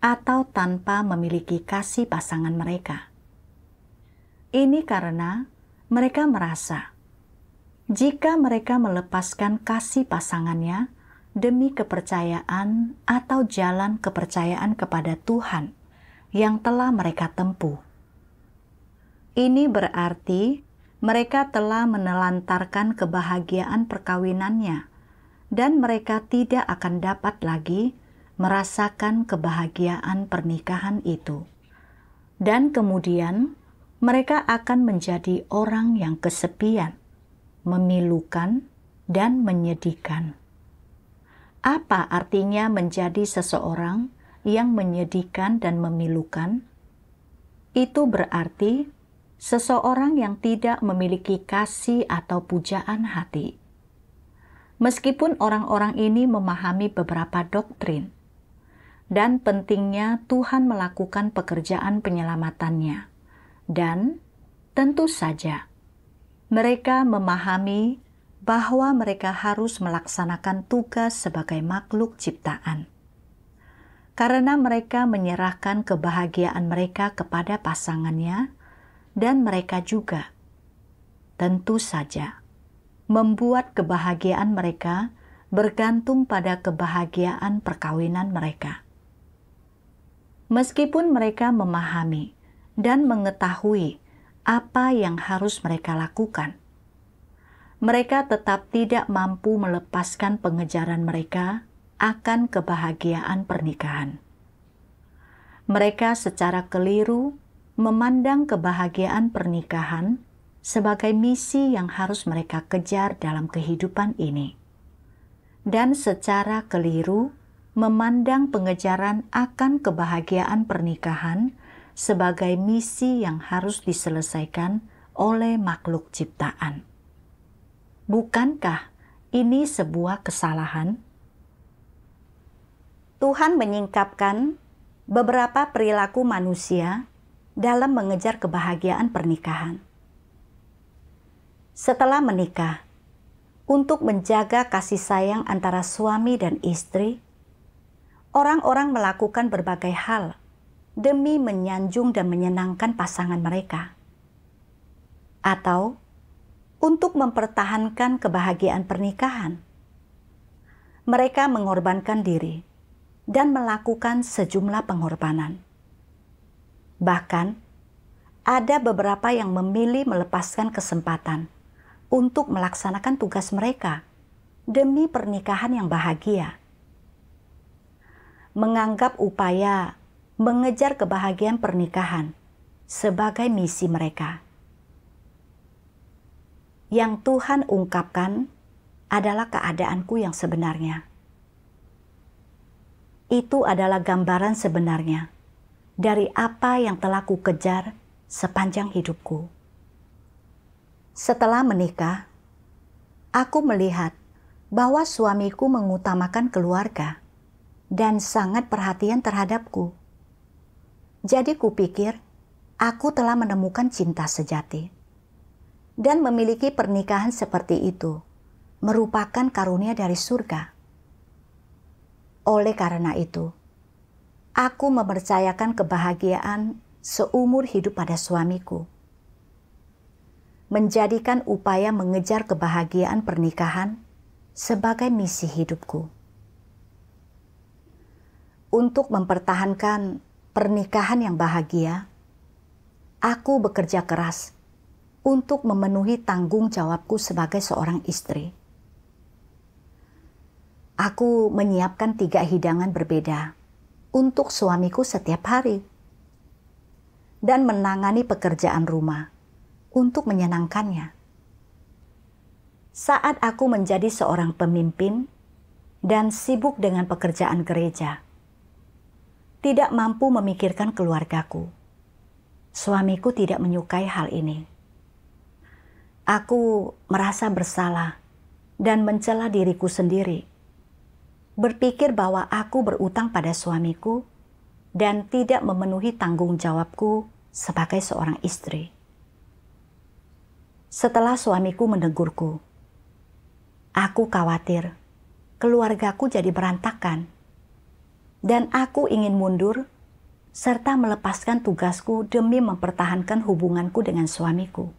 atau tanpa memiliki kasih pasangan mereka. Ini karena mereka merasa jika mereka melepaskan kasih pasangannya demi kepercayaan atau jalan kepercayaan kepada Tuhan yang telah mereka tempuh, ini berarti mereka telah menelantarkan kebahagiaan perkawinannya dan mereka tidak akan dapat lagi merasakan kebahagiaan pernikahan itu. Dan kemudian mereka akan menjadi orang yang kesepian, memilukan, dan menyedihkan. Apa artinya menjadi seseorang yang menyedihkan dan memilukan? Itu berarti seseorang yang tidak memiliki kasih atau pujaan hati. Meskipun orang-orang ini memahami beberapa doktrin, dan pentingnya Tuhan melakukan pekerjaan penyelamatannya, dan tentu saja mereka memahami bahwa mereka harus melaksanakan tugas sebagai makhluk ciptaan. Karena mereka menyerahkan kebahagiaan mereka kepada pasangannya, dan mereka juga, tentu saja, membuat kebahagiaan mereka bergantung pada kebahagiaan perkawinan mereka. Meskipun mereka memahami dan mengetahui apa yang harus mereka lakukan, mereka tetap tidak mampu melepaskan pengejaran mereka akan kebahagiaan pernikahan. Mereka secara keliru memandang kebahagiaan pernikahan sebagai misi yang harus mereka kejar dalam kehidupan ini, dan secara keliru memandang pengejaran akan kebahagiaan pernikahan sebagai misi yang harus diselesaikan oleh makhluk ciptaan. Bukankah ini sebuah kesalahan? Tuhan menyingkapkan beberapa perilaku manusia dalam mengejar kebahagiaan pernikahan. Setelah menikah, untuk menjaga kasih sayang antara suami dan istri, orang-orang melakukan berbagai hal demi menyanjung dan menyenangkan pasangan mereka. Atau untuk mempertahankan kebahagiaan pernikahan, mereka mengorbankan diri dan melakukan sejumlah pengorbanan. Bahkan, ada beberapa yang memilih melepaskan kesempatan untuk melaksanakan tugas mereka demi pernikahan yang bahagia. Menganggap upaya mengejar kebahagiaan pernikahan sebagai misi mereka. Yang Tuhan ungkapkan adalah keadaanku yang sebenarnya. Itu adalah gambaran sebenarnya dari apa yang telah kukejar sepanjang hidupku. Setelah menikah, aku melihat bahwa suamiku mengutamakan keluarga dan sangat perhatian terhadapku. Jadi kupikir aku telah menemukan cinta sejati. Dan memiliki pernikahan seperti itu merupakan karunia dari surga. Oleh karena itu, aku mempercayakan kebahagiaan seumur hidup pada suamiku. Menjadikan upaya mengejar kebahagiaan pernikahan sebagai misi hidupku. Untuk mempertahankan pernikahan yang bahagia, aku bekerja keras untuk memenuhi tanggung jawabku sebagai seorang istri. Aku menyiapkan 3 hidangan berbeda untuk suamiku setiap hari dan menangani pekerjaan rumah untuk menyenangkannya. Saat aku menjadi seorang pemimpin dan sibuk dengan pekerjaan gereja, tidak mampu memikirkan keluargaku. Suamiku tidak menyukai hal ini. Aku merasa bersalah dan mencela diriku sendiri berpikir bahwa aku berutang pada suamiku dan tidak memenuhi tanggung jawabku sebagai seorang istri. Setelah suamiku menegurku, aku khawatir keluargaku jadi berantakan, dan aku ingin mundur serta melepaskan tugasku demi mempertahankan hubunganku dengan suamiku.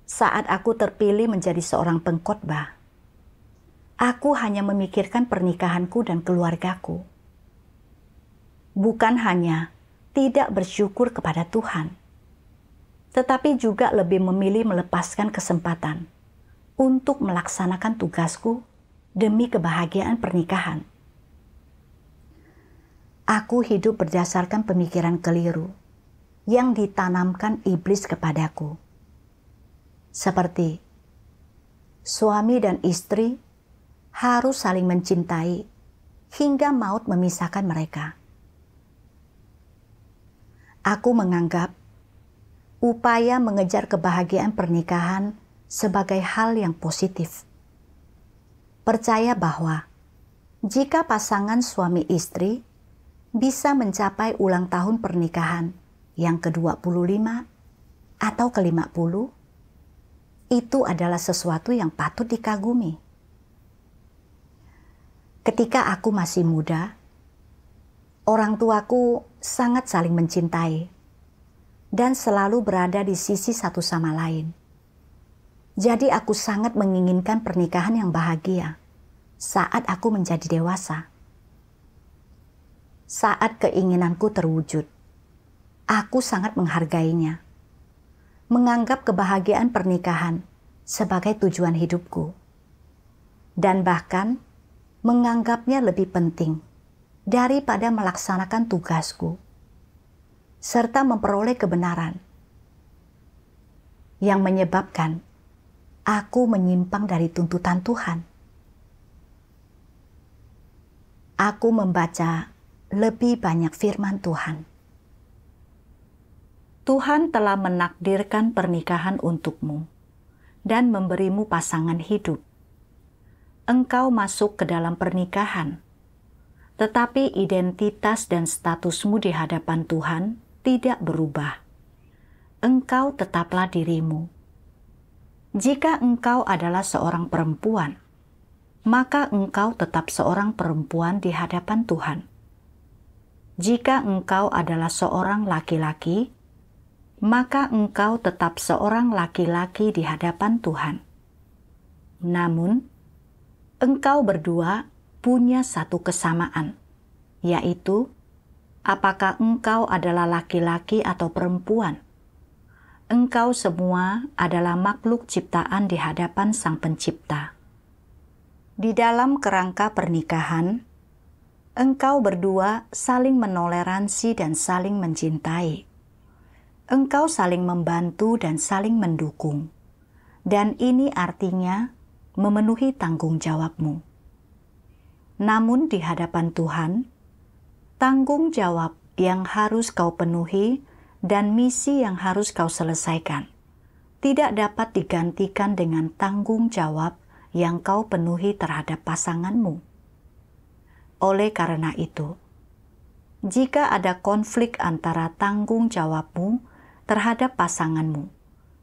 Saat aku terpilih menjadi seorang pengkhotbah, aku hanya memikirkan pernikahanku dan keluargaku. Bukan hanya tidak bersyukur kepada Tuhan, tetapi juga lebih memilih melepaskan kesempatan untuk melaksanakan tugasku demi kebahagiaan pernikahan. Aku hidup berdasarkan pemikiran keliru yang ditanamkan iblis kepadaku. Seperti suami dan istri harus saling mencintai hingga maut memisahkan mereka. Aku menganggap upaya mengejar kebahagiaan pernikahan sebagai hal yang positif. Percaya bahwa jika pasangan suami istri bisa mencapai ulang tahun pernikahan yang ke-25 atau ke-50, itu adalah sesuatu yang patut dikagumi. Ketika aku masih muda, orang tuaku sangat saling mencintai dan selalu berada di sisi satu sama lain. Jadi aku sangat menginginkan pernikahan yang bahagia saat aku menjadi dewasa. Saat keinginanku terwujud, aku sangat menghargainya, menganggap kebahagiaan pernikahan sebagai tujuan hidupku, dan bahkan menganggapnya lebih penting daripada melaksanakan tugasku, serta memperoleh kebenaran yang menyebabkan aku menyimpang dari tuntutan Tuhan. Aku membaca lebih banyak firman Tuhan. Tuhan telah menakdirkan pernikahan untukmu dan memberimu pasangan hidup. Engkau masuk ke dalam pernikahan, tetapi identitas dan statusmu di hadapan Tuhan tidak berubah. Engkau tetaplah dirimu. Jika engkau adalah seorang perempuan, maka engkau tetap seorang perempuan di hadapan Tuhan. Jika engkau adalah seorang laki-laki, maka engkau tetap seorang laki-laki di hadapan Tuhan. Namun, engkau berdua punya satu kesamaan, yaitu apakah engkau adalah laki-laki atau perempuan. Engkau semua adalah makhluk ciptaan di hadapan Sang Pencipta. Di dalam kerangka pernikahan, engkau berdua saling menoleransi dan saling mencintai. Engkau saling membantu dan saling mendukung, dan ini artinya memenuhi tanggung jawabmu. Namun di hadapan Tuhan, tanggung jawab yang harus kau penuhi dan misi yang harus kau selesaikan tidak dapat digantikan dengan tanggung jawab yang kau penuhi terhadap pasanganmu. Oleh karena itu, jika ada konflik antara tanggung jawabmu terhadap pasanganmu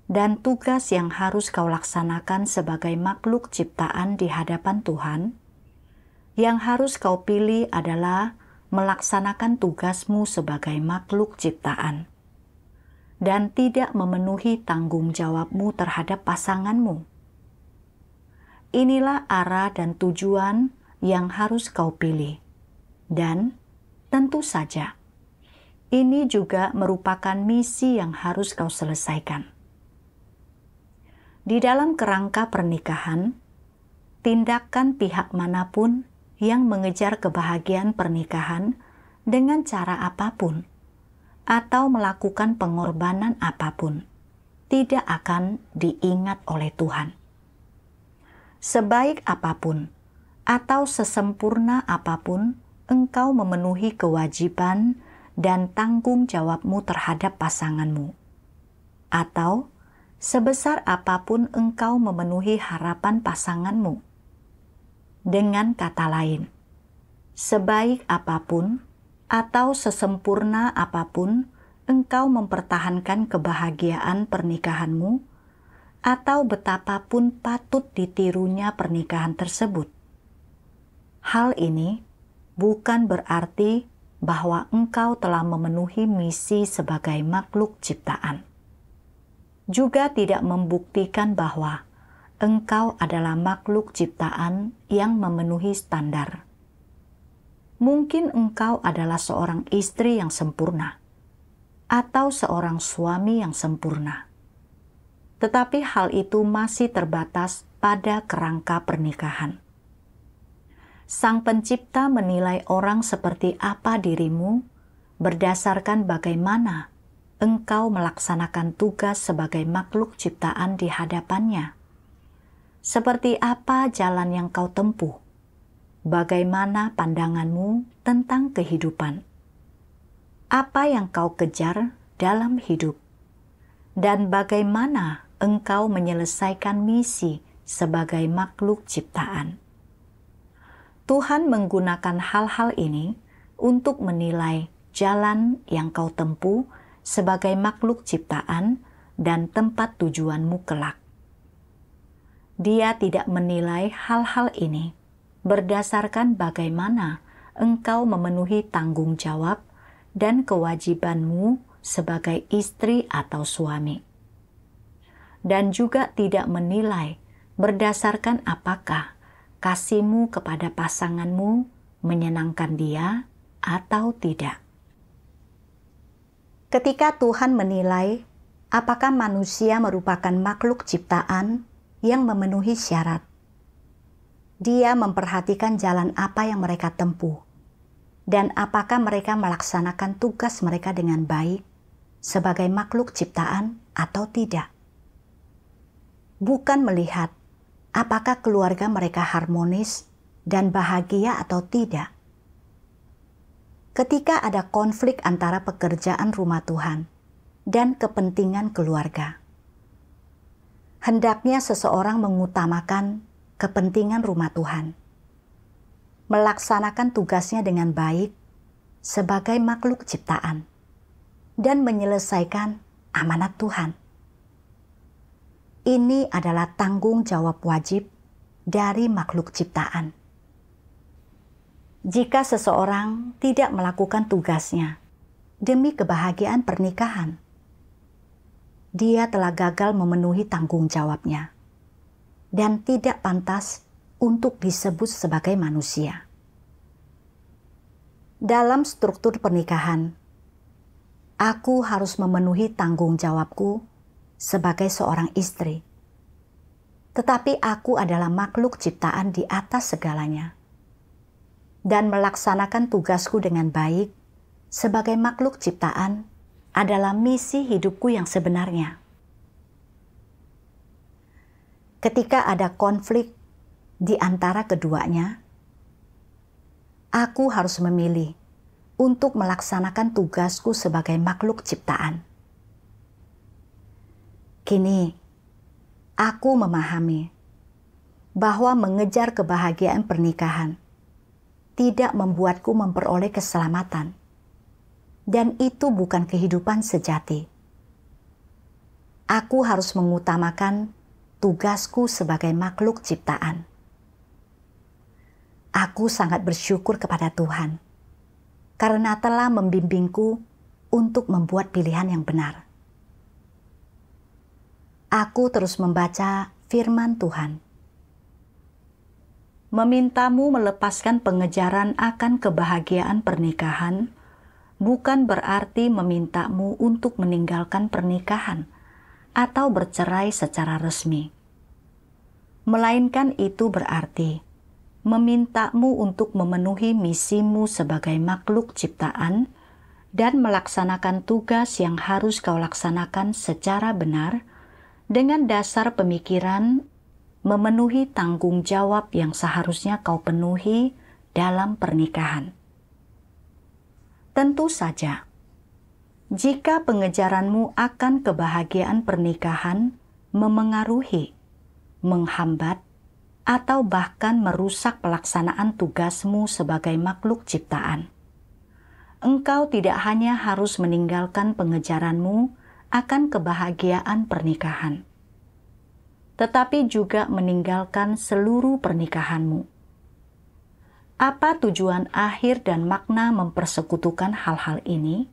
dan tugas yang harus kau laksanakan sebagai makhluk ciptaan di hadapan Tuhan, yang harus kau pilih adalah melaksanakan tugasmu sebagai makhluk ciptaan dan tidak memenuhi tanggung jawabmu terhadap pasanganmu. Inilah arah dan tujuan yang harus kau pilih, dan tentu saja ini juga merupakan misi yang harus kau selesaikan. Di dalam kerangka pernikahan, tindakan pihak manapun yang mengejar kebahagiaan pernikahan dengan cara apapun atau melakukan pengorbanan apapun tidak akan diingat oleh Tuhan. Sebaik apapun atau sesempurna apapun engkau memenuhi kewajiban dan tanggung jawabmu terhadap pasanganmu, atau sebesar apapun engkau memenuhi harapan pasanganmu, Dengan kata lain, sebaik apapun atau sesempurna apapun engkau mempertahankan kebahagiaan pernikahanmu, atau betapapun patut ditirunya pernikahan tersebut, hal ini bukan berarti bahwa engkau telah memenuhi misi sebagai makhluk ciptaan. Juga tidak membuktikan bahwa engkau adalah makhluk ciptaan yang memenuhi standar. Mungkin engkau adalah seorang istri yang sempurna, atau seorang suami yang sempurna. Tetapi hal itu masih terbatas pada kerangka pernikahan. Sang Pencipta menilai orang seperti apa dirimu berdasarkan bagaimana engkau melaksanakan tugas sebagai makhluk ciptaan di hadapannya. Seperti apa jalan yang kau tempuh? Bagaimana pandanganmu tentang kehidupan? Apa yang kau kejar dalam hidup? Dan bagaimana engkau menyelesaikan misi sebagai makhluk ciptaan? Tuhan menggunakan hal-hal ini untuk menilai jalan yang kau tempuh sebagai makhluk ciptaan dan tempat tujuanmu kelak. Dia tidak menilai hal-hal ini berdasarkan bagaimana engkau memenuhi tanggung jawab dan kewajibanmu sebagai istri atau suami. Dan juga tidak menilai berdasarkan apakah kasihmu kepada pasanganmu menyenangkan dia atau tidak. Ketika Tuhan menilai apakah manusia merupakan makhluk ciptaan yang memenuhi syarat, Dia memperhatikan jalan apa yang mereka tempuh dan apakah mereka melaksanakan tugas mereka dengan baik sebagai makhluk ciptaan atau tidak. Bukan melihat apakah keluarga mereka harmonis dan bahagia atau tidak. Ketika ada konflik antara pekerjaan rumah Tuhan dan kepentingan keluarga, hendaknya seseorang mengutamakan kepentingan rumah Tuhan, melaksanakan tugasnya dengan baik sebagai makhluk ciptaan, dan menyelesaikan amanat Tuhan. Ini adalah tanggung jawab wajib dari makhluk ciptaan. Jika seseorang tidak melakukan tugasnya demi kebahagiaan pernikahan, dia telah gagal memenuhi tanggung jawabnya dan tidak pantas untuk disebut sebagai manusia. Dalam struktur pernikahan, aku harus memenuhi tanggung jawabku sebagai seorang istri. Tetapi aku adalah makhluk ciptaan di atas segalanya, dan melaksanakan tugasku dengan baik sebagai makhluk ciptaan adalah misi hidupku yang sebenarnya. Ketika ada konflik di antara keduanya, aku harus memilih untuk melaksanakan tugasku sebagai makhluk ciptaan. Kini, aku memahami bahwa mengejar kebahagiaan pernikahan tidak membuatku memperoleh keselamatan, dan itu bukan kehidupan sejati. Aku harus mengutamakan tugasku sebagai makhluk ciptaan. Aku sangat bersyukur kepada Tuhan karena telah membimbingku untuk membuat pilihan yang benar. Aku terus membaca firman Tuhan. Memintamu melepaskan pengejaran akan kebahagiaan pernikahan bukan berarti memintamu untuk meninggalkan pernikahan atau bercerai secara resmi. Melainkan itu berarti memintamu untuk memenuhi misimu sebagai makhluk ciptaan dan melaksanakan tugas yang harus kau laksanakan secara benar dengan dasar pemikiran memenuhi tanggung jawab yang seharusnya kau penuhi dalam pernikahan. Tentu saja, jika pengejaranmu akan kebahagiaan pernikahan memengaruhi, menghambat, atau bahkan merusak pelaksanaan tugasmu sebagai makhluk ciptaan. Engkau tidak hanya harus meninggalkan pengejaranmu akan kebahagiaan pernikahan, tetapi juga meninggalkan seluruh pernikahanmu. Apa tujuan akhir dan makna mempersekutukan hal-hal ini?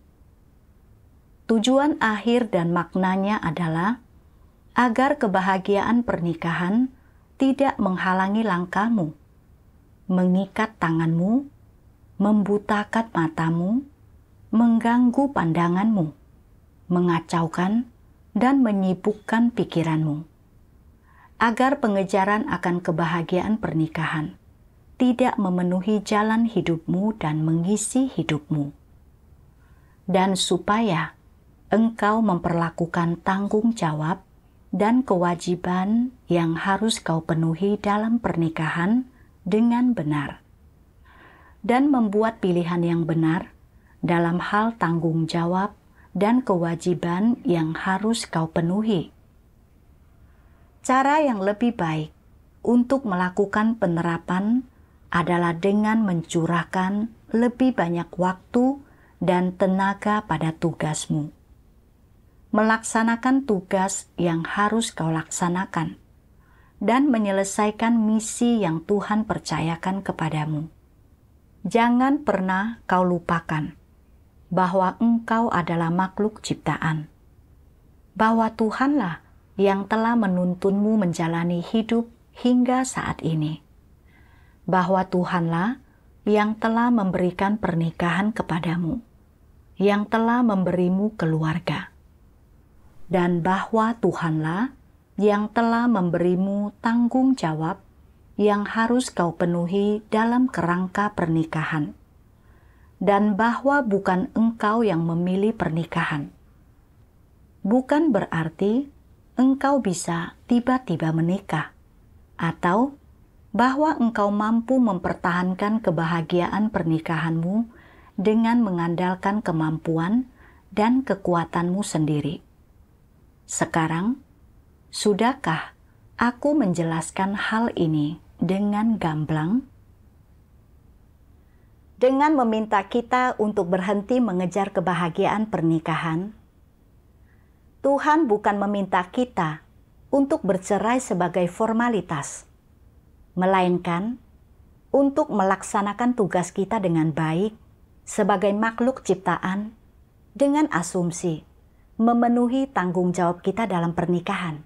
Tujuan akhir dan maknanya adalah agar kebahagiaan pernikahan tidak menghalangi langkahmu, mengikat tanganmu, membutakan matamu, mengganggu pandanganmu, mengacaukan dan menyibukkan pikiranmu, agar pengejaran akan kebahagiaan pernikahan tidak memenuhi jalan hidupmu dan mengisi hidupmu. Dan supaya engkau memperlakukan tanggung jawab dan kewajiban yang harus kau penuhi dalam pernikahan dengan benar, dan membuat pilihan yang benar dalam hal tanggung jawab dan kewajiban yang harus kau penuhi. Cara yang lebih baik untuk melakukan penerapan adalah dengan mencurahkan lebih banyak waktu dan tenaga pada tugasmu. Melaksanakan tugas yang harus kau laksanakan dan menyelesaikan misi yang Tuhan percayakan kepadamu. Jangan pernah kau lupakan bahwa engkau adalah makhluk ciptaan, bahwa Tuhanlah yang telah menuntunmu menjalani hidup hingga saat ini, bahwa Tuhanlah yang telah memberikan pernikahan kepadamu, yang telah memberimu keluarga, dan bahwa Tuhanlah yang telah memberimu tanggung jawab yang harus kau penuhi dalam kerangka pernikahan, dan bahwa bukan engkau yang memilih pernikahan. Bukan berarti engkau bisa tiba-tiba menikah, atau bahwa engkau mampu mempertahankan kebahagiaan pernikahanmu dengan mengandalkan kemampuan dan kekuatanmu sendiri. Sekarang, sudahkah aku menjelaskan hal ini dengan gamblang? Dengan meminta kita untuk berhenti mengejar kebahagiaan pernikahan, Tuhan bukan meminta kita untuk bercerai sebagai formalitas, melainkan untuk melaksanakan tugas kita dengan baik sebagai makhluk ciptaan dengan asumsi memenuhi tanggung jawab kita dalam pernikahan.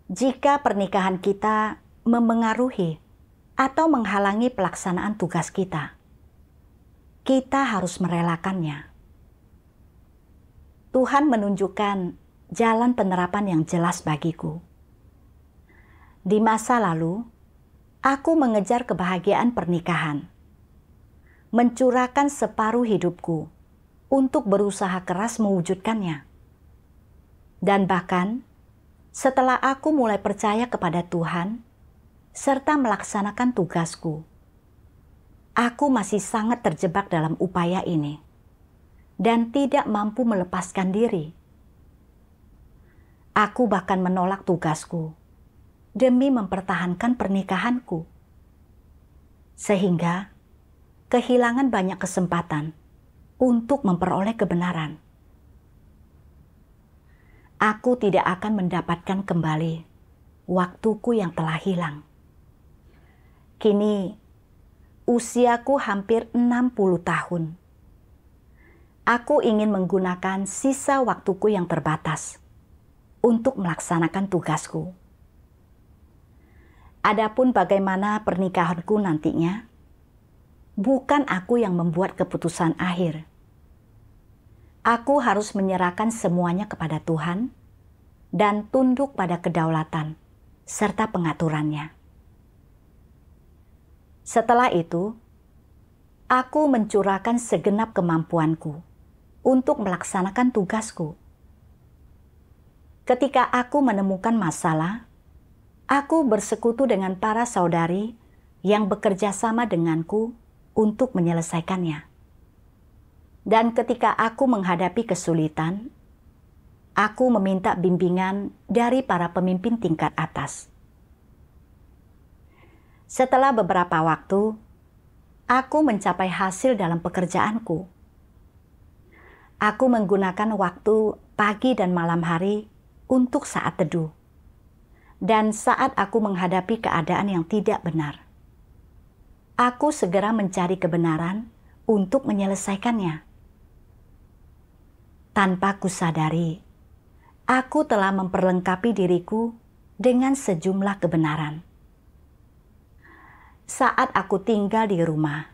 Jika pernikahan kita memengaruhi atau menghalangi pelaksanaan tugas kita, kita harus merelakannya. Tuhan menunjukkan jalan penerapan yang jelas bagiku. Di masa lalu, aku mengejar kebahagiaan pernikahan, mencurahkan separuh hidupku untuk berusaha keras mewujudkannya. Dan bahkan, setelah aku mulai percaya kepada Tuhan, serta melaksanakan tugasku, aku masih sangat terjebak dalam upaya ini, dan tidak mampu melepaskan diri. Aku bahkan menolak tugasku demi mempertahankan pernikahanku, sehingga kehilangan banyak kesempatan untuk memperoleh kebenaran. Aku tidak akan mendapatkan kembali waktuku yang telah hilang. Kini, usiaku hampir 60 tahun. Aku ingin menggunakan sisa waktuku yang terbatas untuk melaksanakan tugasku. Adapun bagaimana pernikahanku nantinya, bukan aku yang membuat keputusan akhir. Aku harus menyerahkan semuanya kepada Tuhan dan tunduk pada kedaulatan serta pengaturannya. Setelah itu, aku mencurahkan segenap kemampuanku untuk melaksanakan tugasku. Ketika aku menemukan masalah, aku bersekutu dengan para saudari yang bekerja sama denganku untuk menyelesaikannya. Dan ketika aku menghadapi kesulitan, aku meminta bimbingan dari para pemimpin tingkat atas. Setelah beberapa waktu, aku mencapai hasil dalam pekerjaanku. Aku menggunakan waktu pagi dan malam hari untuk saat teduh, dan saat aku menghadapi keadaan yang tidak benar, aku segera mencari kebenaran untuk menyelesaikannya. Tanpa kusadari, aku telah memperlengkapi diriku dengan sejumlah kebenaran. Saat aku tinggal di rumah,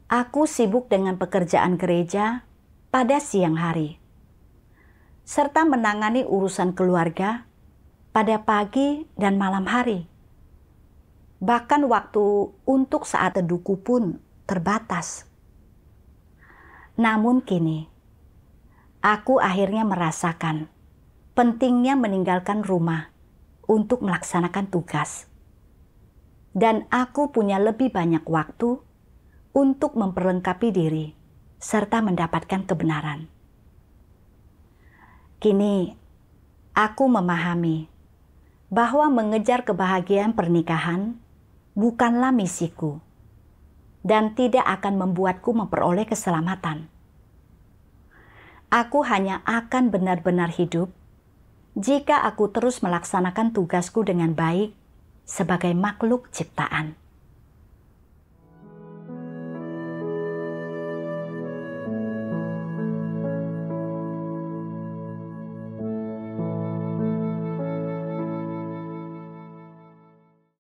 aku sibuk dengan pekerjaan gereja pada siang hari, serta menangani urusan keluarga pada pagi dan malam hari. Bahkan waktu untuk saat teduhku pun terbatas. Namun kini, aku akhirnya merasakan pentingnya meninggalkan rumah untuk melaksanakan tugas. Dan aku punya lebih banyak waktu untuk memperlengkapi diri serta mendapatkan kebenaran. Kini, aku memahami bahwa mengejar kebahagiaan pernikahan bukanlah misiku dan tidak akan membuatku memperoleh keselamatan. Aku hanya akan benar-benar hidup jika aku terus melaksanakan tugasku dengan baik sebagai makhluk ciptaan.